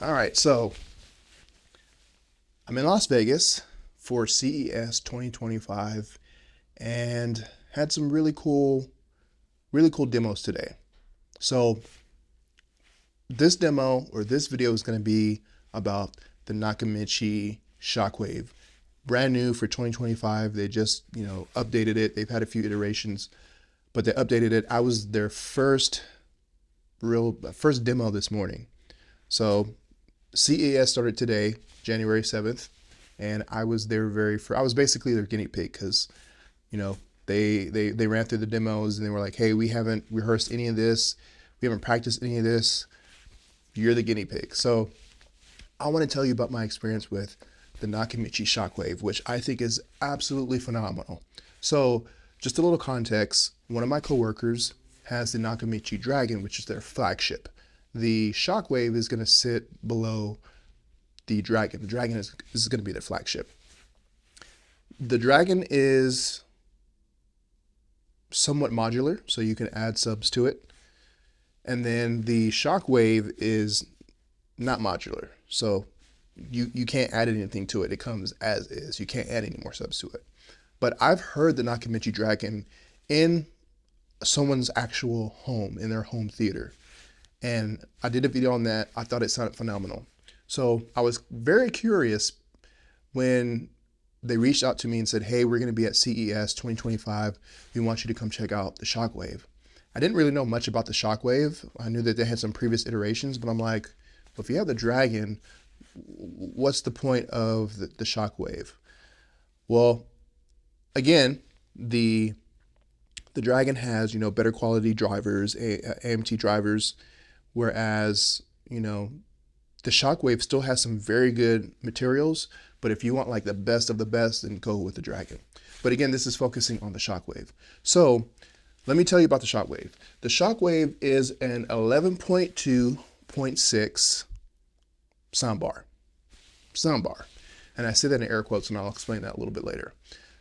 All right, so I'm in Las Vegas for CES 2025 and had some really cool demos today. So this demo or this video is going to be about the Nakamichi Shockwave. Brand new for 2025. They just, updated it. They've had a few iterations, but they updated it. I was their first demo this morning. So CES started today, January 7th, and I was their I was basically their guinea pig because, they ran through the demos and they were like, hey, we haven't rehearsed any of this. We haven't practiced any of this. You're the guinea pig. So I want to tell you about my experience with the Nakamichi Shockwave, which I think is absolutely phenomenal. So just a little context, one of my coworkers has the Nakamichi Dragon, which is their flagship. The Shockwave is going to sit below the Dragon. The Dragon is going to be their flagship. The Dragon is somewhat modular, so you can add subs to it. And then the Shockwave is not modular, so you can't add anything to it. It comes as is. You can't add any more subs to it. But I've heard the Nakamichi Dragon in someone's actual home, in their home theater. And I did a video on that. I thought it sounded phenomenal. So I was very curious when they reached out to me and said, hey, we're going to be at CES 2025. We want you to come check out the Shockwave. I didn't really know much about the Shockwave. I knew that they had some previous iterations, but I'm like, well, if you have the Dragon, what's the point of the Shockwave? Well, again, the Dragon has, better quality drivers, AMT drivers, whereas, the Shockwave still has some very good materials, but if you want like the best of the best, then go with the Dragon. But again, this is focusing on the Shockwave. So let me tell you about the Shockwave. The Shockwave is an 11.2.6 soundbar. And I say that in air quotes, and I'll explain that a little bit later.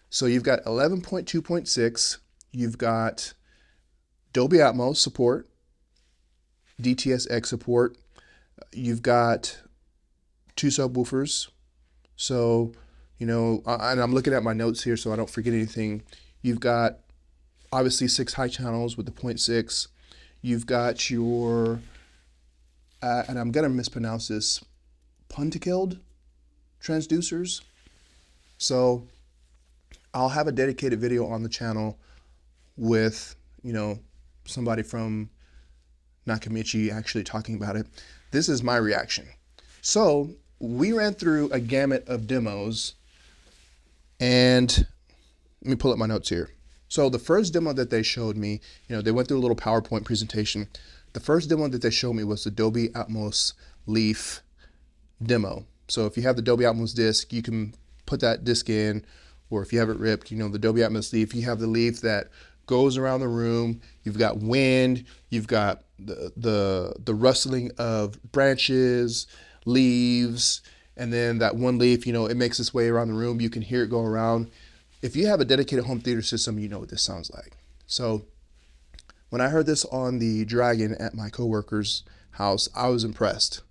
So you've got 11.2.6, you've got Dolby Atmos support, DTS:X support, you've got 2 subwoofers. So, and I'm looking at my notes here so I don't forget anything. You've got obviously 6 high channels with the 0.6. You've got your, and I'm going to mispronounce this, Puntikeld transducers. So I'll have a dedicated video on the channel with, somebody from Nakamichi actually talking about it. This is my reaction. So we ran through a gamut of demos, and let me pull up my notes here. So the first demo that they showed me, they went through a little PowerPoint presentation. The first demo that they showed me was the Dolby Atmos Leaf demo. So if you have the Dolby Atmos disc, you can put that disc in, or if you have it ripped, the Dolby Atmos Leaf, you have the leaf that goes around the room. You've got wind, you've got the rustling of branches, leaves, and then that one leaf, it makes its way around the room. You can hear it go around. If you have a dedicated home theater system, you know what this sounds like. So when I heard this on the Dragon at my coworker's house, I was impressed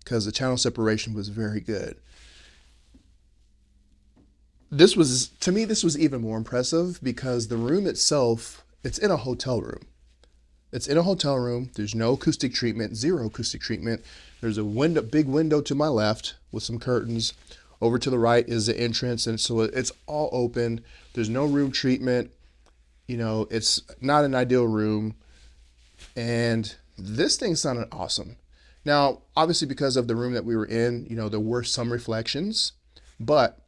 because the channel separation was very good. To me, this was even more impressive because the room itself, it's in a hotel room. It's in a hotel room. There's no acoustic treatment, zero acoustic treatment. There's a big window to my left with some curtains. Over to the right is the entrance, and so it's all open. There's no room treatment. It's not an ideal room. And this thing sounded awesome. Now, obviously because of the room that we were in, there were some reflections, but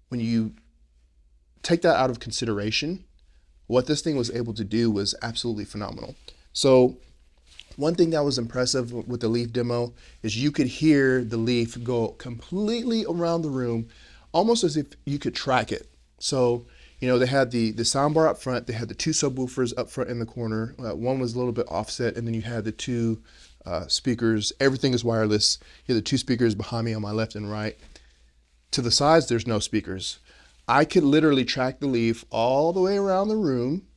when you take that out of consideration, what this thing was able to do was absolutely phenomenal. So one thing that was impressive with the Leaf demo is you could hear the Leaf go completely around the room, almost as if you could track it. So, they had the soundbar up front, they had the 2 subwoofers up front in the corner. One was a little bit offset, and then you had the 2 speakers. Everything is wireless. You have the 2 speakers behind me on my left and right. To the sides, there's no speakers. I could literally track the Leaf all the way around the room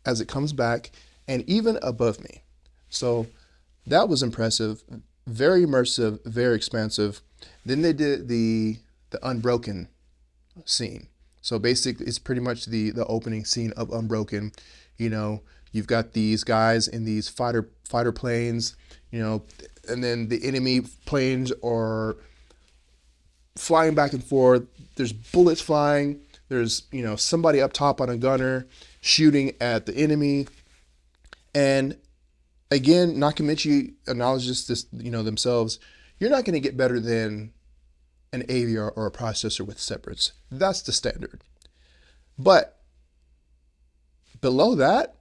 as it comes back and even above me. So that was impressive. very immersive, very expansive. Then they did the Unbroken scene. So basically, it's pretty much the opening scene of Unbroken. You know, you've got these guys in these fighter planes, you know, and then the enemy planes are flying back and forth. There's bullets flying. There's, you know, somebody up top on a gunner shooting at the enemy. And again, Nakamichi acknowledges this, you know, themselves. You're not going to get better than an AVR or a processor with separates. That's the standard. But below that,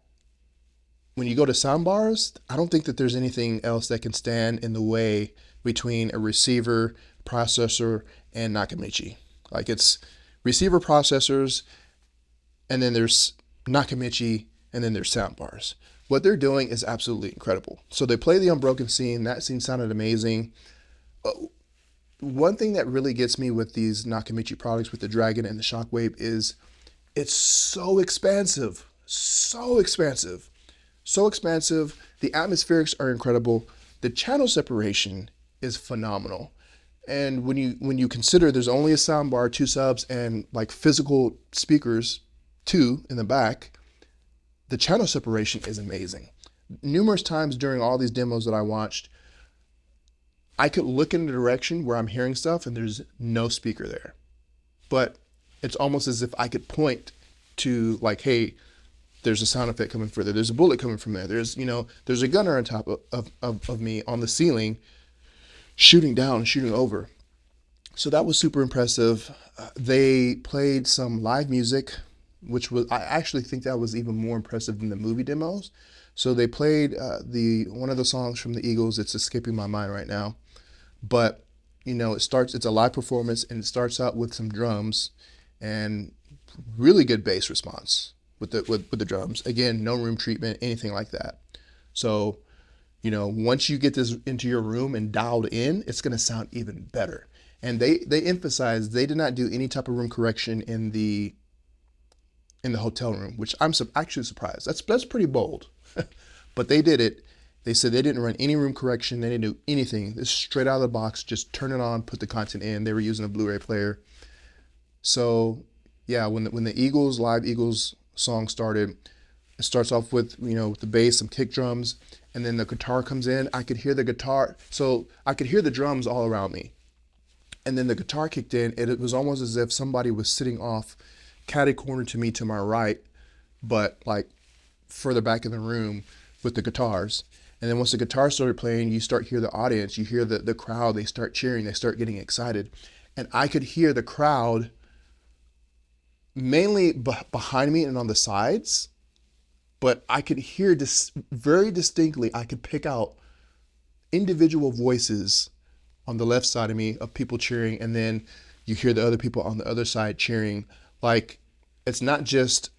when you go to soundbars, I don't think that there's anything else that can stand in the way between a receiver, processor, and Nakamichi. Like, it's receiver, processors, and then there's Nakamichi, and then there's soundbars. What they're doing is absolutely incredible. So they play the Unbroken scene. That scene sounded amazing. One thing that really gets me with these Nakamichi products, with the Dragon and the Shockwave, is it's so expansive. So expansive. So expansive. The atmospherics are incredible. The channel separation is phenomenal. And when you consider there's only a soundbar, 2 subs, and like physical speakers, 2 in the back, the channel separation is amazing. Numerous times during all these demos that I watched, I could look in the direction where I'm hearing stuff and there's no speaker there. But it's almost as if I could point to, like, hey, there's a sound effect coming further. There's a bullet coming from there. There's, you know, there's a gunner on top of me on the ceiling shooting down, shooting over. So that was super impressive. They played some live music, which was, I actually think that was even more impressive than the movie demos. So they played one of the songs from the Eagles. It's escaping my mind right now. But, you know, it's a live performance, and it starts out with some drums and really good bass response with the drums. Again, no room treatment, anything like that. So, you know, once you get this into your room and dialed in, it's going to sound even better. And they emphasized they did not do any type of room correction in the hotel room, which I'm actually surprised. That's pretty bold. But they did it. They said they didn't run any room correction. They didn't do anything. This straight out of the box, just turn it on, put the content in. They were using a Blu-ray player. So yeah, when the live Eagles song started, it starts off with, you know, the bass, some kick drums, and then the guitar comes in. I could hear the guitar. So I could hear the drums all around me. And then the guitar kicked in, and it was almost as if somebody was sitting off catty corner to me to my right, but like further back in the room with the guitars. And then once the guitar started playing, you start hear the audience, you hear the crowd, they start cheering, they start getting excited. And I could hear the crowd mainly behind me and on the sides, but I could hear very distinctly, I could pick out individual voices on the left side of me of people cheering, and then you hear the other people on the other side cheering. Like, it's not just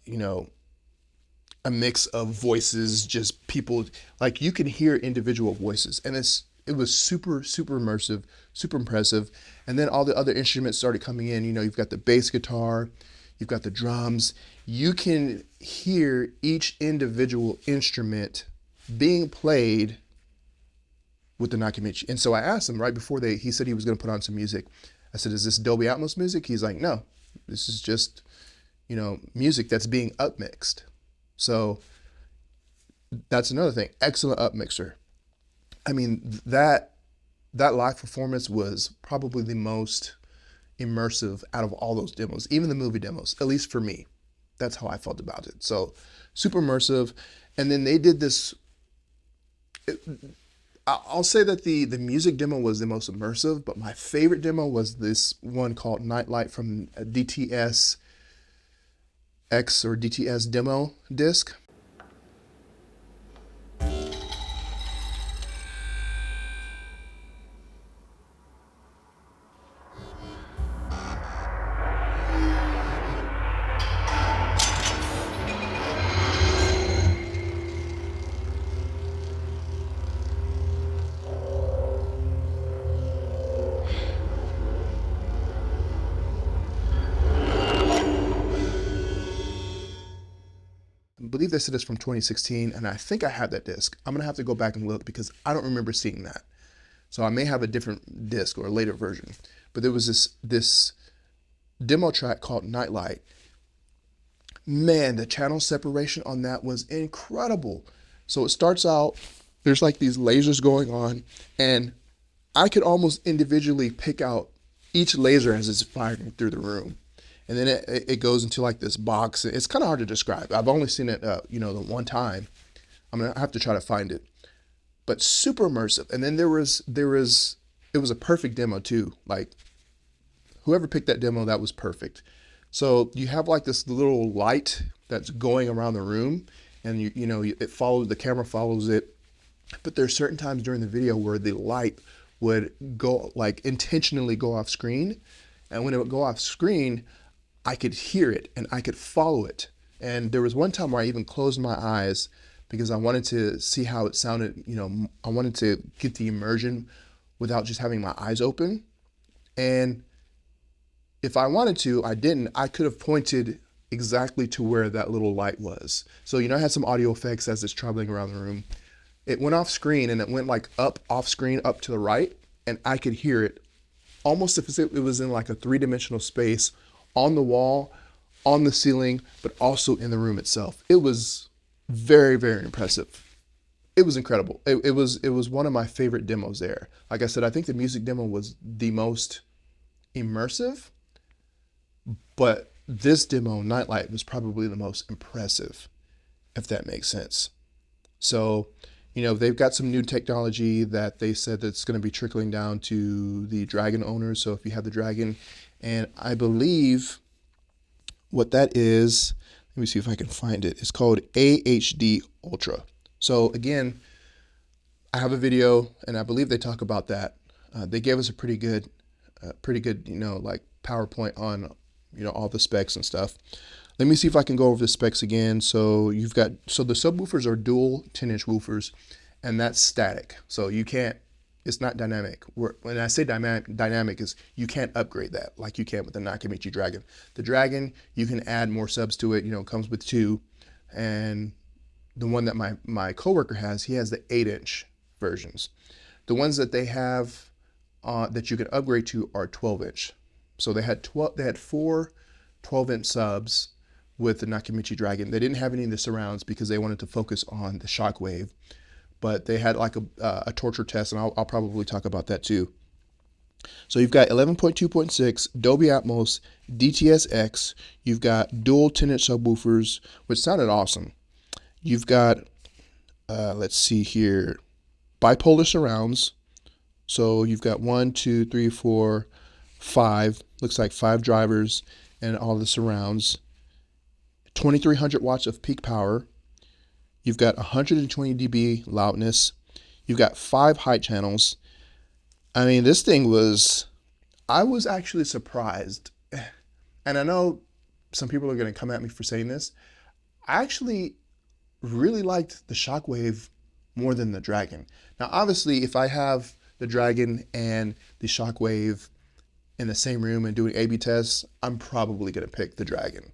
you know, a mix of voices, just people. Like, you can hear individual voices, and it was super immersive, super impressive. And then all the other instruments started coming in. You know, you've got the bass guitar, you've got the drums. You can hear each individual instrument being played with the Nakamichi. And so I asked him right before he said he was going to put on some music. I said, is this Dolby Atmos music? He's like, no, this is just, you know, music that's being upmixed. So that's another thing. Excellent upmixer. I mean, that live performance was probably the most immersive out of all those demos, even the movie demos, at least for me. That's how I felt about it. So super immersive. And then they did this. I'll say that the music demo was the most immersive, but my favorite demo was this one called Nightlight from DTS X or DTS demo disc. I believe they said it's from 2016, and I think I have that disc. I'm gonna have to go back and look because I don't remember seeing that. So I may have a different disc or a later version. But there was this demo track called Nightlight. Man, the channel separation on that was incredible. So it starts out, there's like these lasers going on, and I could almost individually pick out each laser as it's firing through the room. And then it goes into like this box. It's kind of hard to describe. I've only seen it, the one time. I'm gonna have to try to find it, but super immersive. And then it was a perfect demo too. Like whoever picked that demo, that was perfect. So you have like this little light that's going around the room, and the camera follows it. But there's certain times during the video where the light would go, like, intentionally go off screen. And when it would go off screen, I could hear it and I could follow it. And there was one time where I even closed my eyes because I wanted to see how it sounded. I wanted to get the immersion without just having my eyes open. And if I wanted to, I could have pointed exactly to where that little light was. So, I had some audio effects as it's traveling around the room. It went off screen and it went like off screen, up to the right. And I could hear it almost if it was in like a 3-dimensional space, on the wall, on the ceiling, but also in the room itself. It was very, very impressive. It was incredible. It was one of my favorite demos there. Like I said, I think the music demo was the most immersive, but this demo, Nightlight, was probably the most impressive, if that makes sense. So, they've got some new technology that they said that's going to be trickling down to the Dragon owners. So if you have the Dragon, and I believe what that is, let me see if I can find it. It's called AHD Ultra. So again, I have a video, and I believe they talk about that. They gave us a pretty good, like PowerPoint on, all the specs and stuff. Let me see if I can go over the specs again. So the subwoofers are dual 10-inch woofers, and that's static. So it's not dynamic. When I say dynamic is you can't upgrade that like you can with the Nakamichi Dragon. The Dragon, you can add more subs to it. It comes with 2. And the one that my coworker has, he has the 8-inch versions. The ones that they have that you can upgrade to are 12-inch. So they had 4 12-inch subs with the Nakamichi Dragon. They didn't have any of the surrounds because they wanted to focus on the Shockwave, but they had like a torture test, and I'll probably talk about that too. So you've got 11.2.6 Dolby Atmos DTS-X. You've got dual 10-inch subwoofers, which sounded awesome. You've got, let's see here, bipolar surrounds. So you've got 1, 2, 3, 4, 5. Looks like 5 drivers and all the surrounds. 2300 watts of peak power. You've got 120 dB loudness. You've got 5 height channels. I mean, this thing I was actually surprised. And I know some people are going to come at me for saying this. I actually really liked the Shockwave more than the Dragon. Now, obviously, if I have the Dragon and the Shockwave in the same room and doing A/B tests, I'm probably going to pick the Dragon.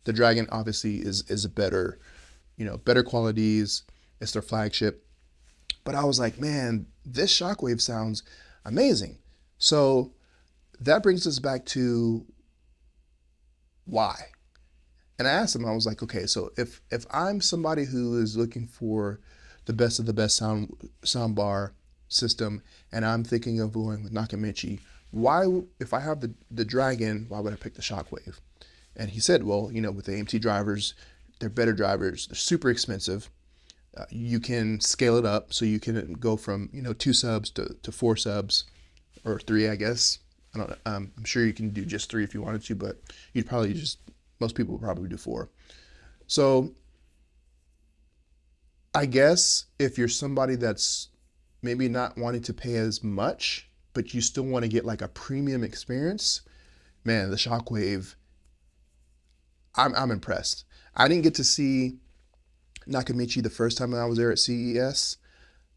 The Dragon obviously is a better, better qualities. It's their flagship. But I was like, man, this Shockwave sounds amazing. So that brings us back to why. And I asked him, I was like, okay, so if I'm somebody who is looking for the best of the best soundbar system, and I'm thinking of going with Nakamichi, why, if I have the Dragon, why would I pick the Shockwave? And he said, well, with the AMT drivers, they're better drivers. They're super expensive. You can scale it up, so you can go from 2 subs to 4 subs, or 3, I guess. I don't know. I'm sure you can do just 3 if you wanted to, but most people would probably do 4. So I guess if you're somebody that's maybe not wanting to pay as much, but you still want to get like a premium experience, man, the Shockwave, I'm impressed. I didn't get to see Nakamichi the first time I was there at CES.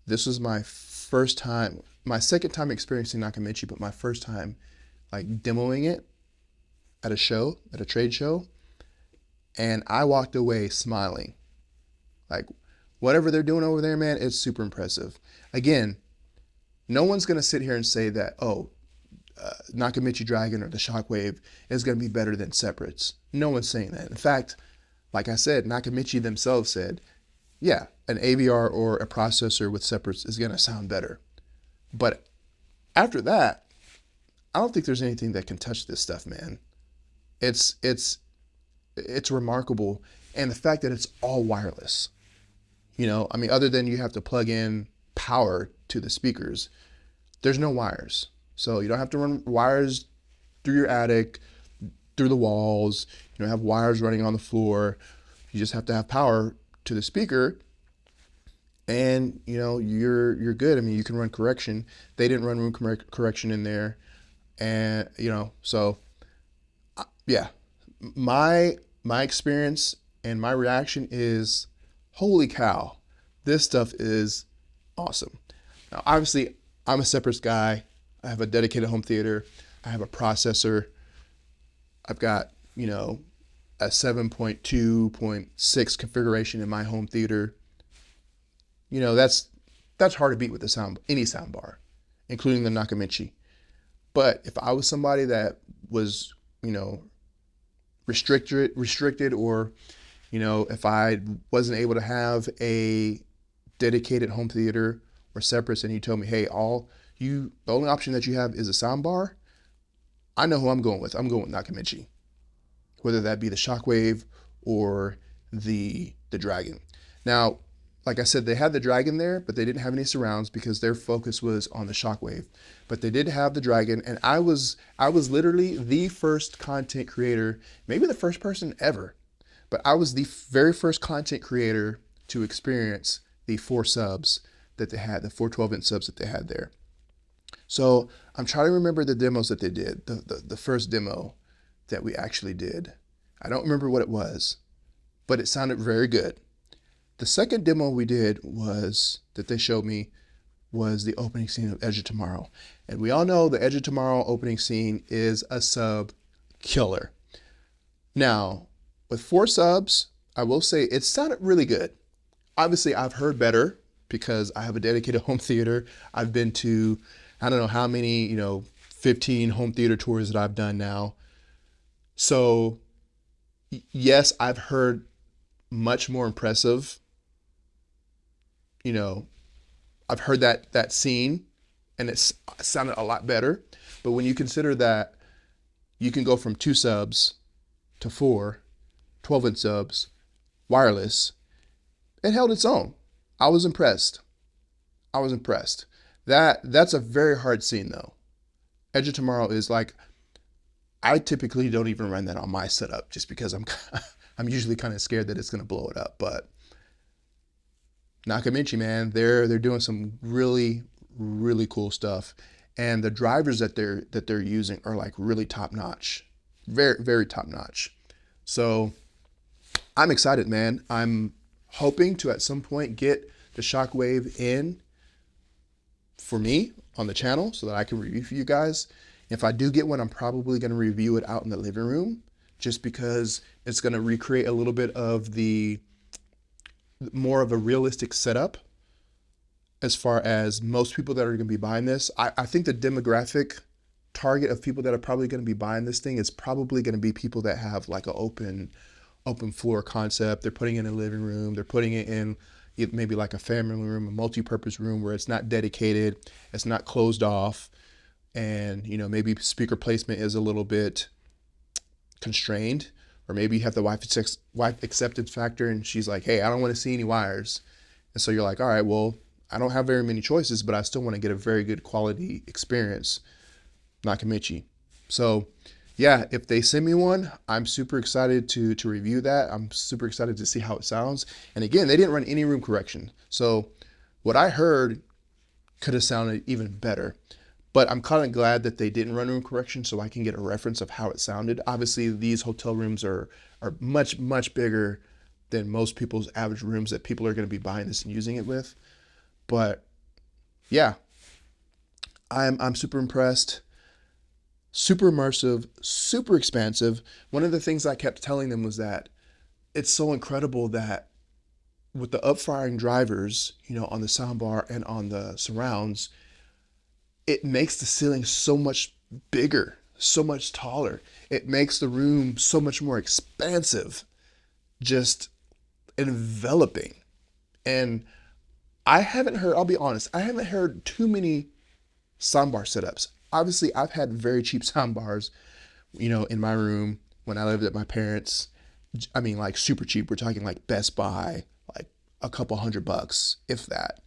This was my second time experiencing Nakamichi, but my first time like demoing it at a trade show. And I walked away smiling. Like, whatever they're doing over there, man, it's super impressive. Again, No one's going to sit here and say that, oh, Nakamichi Dragon or the Shockwave is going to be better than separates. No one's saying that. In fact, like I said, Nakamichi themselves said, yeah, an AVR or a processor with separates is going to sound better. But after that, I don't think there's anything that can touch this stuff, man. It's remarkable. And the fact that it's all wireless, you know, I mean, other than you have to plug in power to the speakers, there's no wires. So you don't have to run wires through your attic, through the walls. You don't have wires running on the floor. You just have to have power to the speaker, and you know you're good. I mean, you can run correction. They didn't run room correction in there, and you know, so yeah, my experience and my reaction is, holy cow, this stuff is awesome. Now, obviously, I'm a separates guy. I have a dedicated home theater. I have a processor. I've got, you know, a 7.2.6 configuration in my home theater. You know, that's hard to beat with any sound bar, including the Nakamichi. But if I was somebody that was, you know, restricted, or, you know, if I wasn't able to have a dedicated home theater or separates, and you told me, hey, the only option that you have is a sound bar, I know who I'm going with. I'm going with Nakamichi, whether that be the Shockwave or the Dragon. Now, like I said, they had the Dragon there, but they didn't have any surrounds because their focus was on the Shockwave. But they did have the Dragon, and I was literally the first content creator, maybe the first person ever, but I was the very first content creator to experience the 4 subs that they had, the 4 12-inch subs that they had there. So I'm trying to remember the demos that they did, the first demo that we actually did. I don't remember what it was, but it sounded very good. The second demo we did that they showed me was the opening scene of Edge of Tomorrow. And we all know the Edge of Tomorrow opening scene is a sub killer. Now, with 4 subs, I will say it sounded really good. Obviously, I've heard better because I have a dedicated home theater. I've been to, I don't know how many, you know, 15 home theater tours that I've done now. So yes, I've heard much more impressive, you know, I've heard that scene and it sounded a lot better. But when you consider that you can go from 2 subs to 4 12-inch subs, wireless, it held its own. I was impressed. That's a very hard scene though. Edge of Tomorrow is like, I typically don't even run that on my setup just because I'm usually kind of scared that it's going to blow it up. But Nakamichi, man, they're doing some really, really cool stuff, and the drivers that they're using are like really top notch, very, very top notch. So I'm excited, man. I'm hoping to at some point get the Shockwave in for me on the channel so that I can review for you guys. If I do get one, I'm probably going to review it out in the living room just because it's going to recreate a little bit of the more of a realistic setup as far as most people that are going to be buying this. I think the demographic target of people that are probably going to be buying this thing is probably going to be people that have like an open floor concept. They're putting it in a living room. They're putting it in maybe like a family room, a multi-purpose room where it's not dedicated, it's not closed off. And, you know, maybe speaker placement is a little bit constrained, or maybe you have the wife acceptance factor and she's like, hey, I don't want to see any wires. And so you're like, all right, well, I don't have very many choices, but I still want to get a very good quality experience. Nakamichi. So yeah, if they send me one, I'm super excited to review that. I'm super excited to see how it sounds. And again, they didn't run any room correction. So what I heard could have sounded even better. But I'm kind of glad that they didn't run room correction so I can get a reference of how it sounded. Obviously, these hotel rooms are much, much bigger than most people's average rooms that people are going to be buying this and using it with. But yeah, I'm super impressed. Super immersive, super expansive. One of the things I kept telling them was that it's so incredible that with the up-firing drivers, you know, on the soundbar and on the surrounds, it makes the ceiling so much bigger, so much taller. It makes the room so much more expansive, just enveloping. And I haven't heard, I'll be honest, I haven't heard too many soundbar setups. Obviously, I've had very cheap soundbars, you know, in my room when I lived at my parents'. I mean, like super cheap. We're talking like Best Buy, like a couple $100, if that.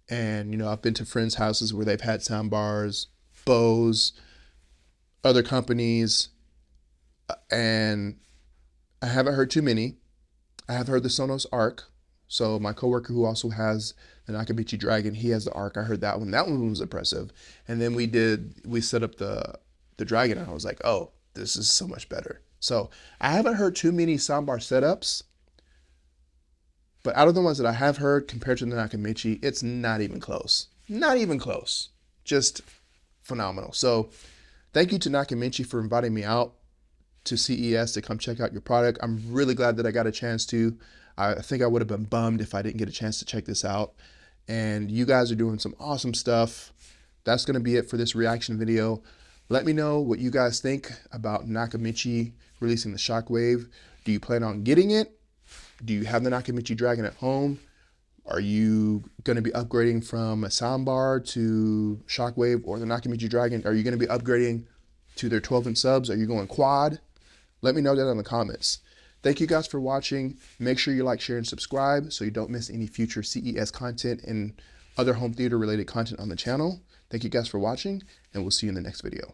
And, you know, I've been to friends' houses where they've had soundbars, Bose, other companies, and I haven't heard too many. I have heard the Sonos Arc. So my coworker who also has the Nakamichi Dragon, he has the Arc. I heard that one. That one was impressive. And then we set up the Dragon, and I was like, oh, this is so much better. So I haven't heard too many soundbar setups, but out of the ones that I have heard compared to the Nakamichi, it's not even close. Not even close. Just phenomenal. So thank you to Nakamichi for inviting me out to CES to come check out your product. I'm really glad that I got a chance to. I think I would have been bummed if I didn't get a chance to check this out. And you guys are doing some awesome stuff. That's going to be it for this reaction video. Let me know what you guys think about Nakamichi releasing the Shockwave. Do you plan on getting it? Do you have the Nakamichi Dragon at home? Are you going to be upgrading from a soundbar to Shockwave or the Nakamichi Dragon? Are you going to be upgrading to their 12-inch subs? Are you going quad? Let me know that in the comments. Thank you guys for watching. Make sure you like, share, and subscribe so you don't miss any future CES content and other home theater related content on the channel. Thank you guys for watching, and we'll see you in the next video.